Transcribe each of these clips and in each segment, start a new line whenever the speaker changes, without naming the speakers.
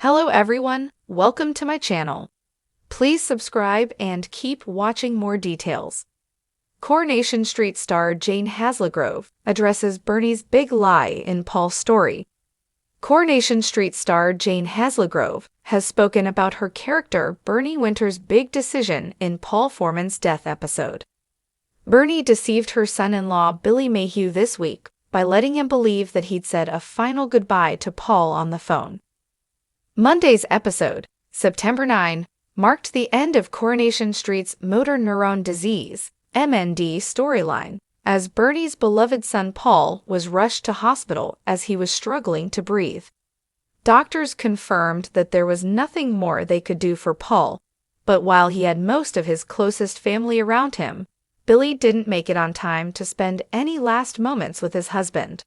Hello everyone, welcome to my channel. Please subscribe and keep watching more details. Coronation Street star Jane Hazlegrove addresses Bernie's big lie in Paul's story. Coronation Street star Jane Hazlegrove has spoken about her character Bernie Winter's big decision in Paul Foreman's death episode. Bernie deceived her son-in-law Billy Mayhew this week by letting him believe that he'd said a final goodbye to Paul on the phone. Monday's episode, September 9, marked the end of Coronation Street's motor neuron disease (MND) storyline, as Bernie's beloved son Paul was rushed to hospital as he was struggling to breathe. Doctors confirmed that there was nothing more they could do for Paul, but while he had most of his closest family around him, Billy didn't make it on time to spend any last moments with his husband.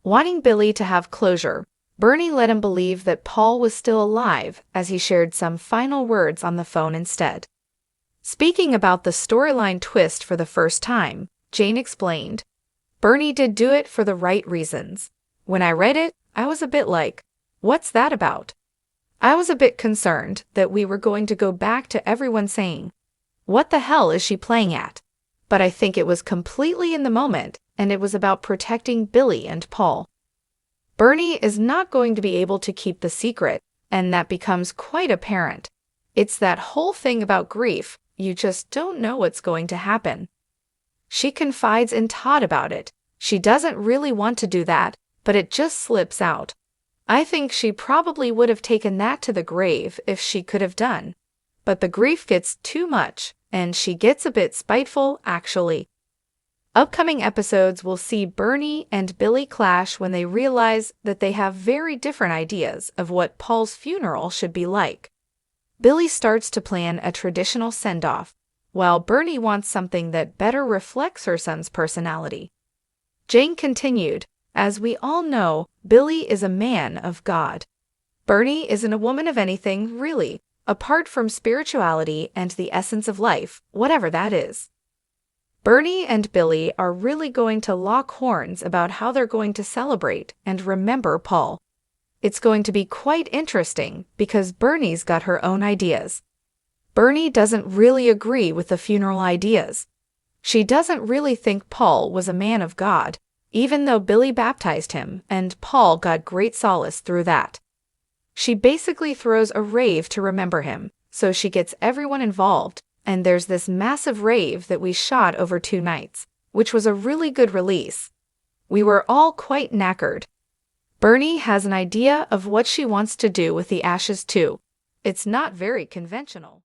Wanting Billy to have closure, Bernie let him believe that Paul was still alive as he shared some final words on the phone instead. Speaking about the storyline twist for the first time, Jane explained, "Bernie did do it for the right reasons. When I read it, I was a bit like, what's that about? I was a bit concerned that we were going to go back to everyone saying, what the hell is she playing at? But I think it was completely in the moment, and it was about protecting Billy and Paul. Bernie is not going to be able to keep the secret, and that becomes quite apparent. It's that whole thing about grief, you just don't know what's going to happen." She confides in Todd about it. She doesn't really want to do that, but it just slips out. "I think she probably would have taken that to the grave if she could have done. But the grief gets too much, and she gets a bit spiteful, actually." Upcoming episodes will see Bernie and Billy clash when they realize that they have very different ideas of what Paul's funeral should be like. Billy starts to plan a traditional send-off, while Bernie wants something that better reflects her son's personality. Jane continued, "As we all know, Billy is a man of God. Bernie isn't a woman of anything, really, apart from spirituality and the essence of life, whatever that is. Bernie and Billy are really going to lock horns about how they're going to celebrate and remember Paul. It's going to be quite interesting because Bernie's got her own ideas. Bernie doesn't really agree with the funeral ideas. She doesn't really think Paul was a man of God, even though Billy baptized him and Paul got great solace through that. She basically throws a rave to remember him, so she gets everyone involved. And there's this massive rave that we shot over 2 nights, which was a really good release. We were all quite knackered. Bernie has an idea of what she wants to do with the ashes too. It's not very conventional."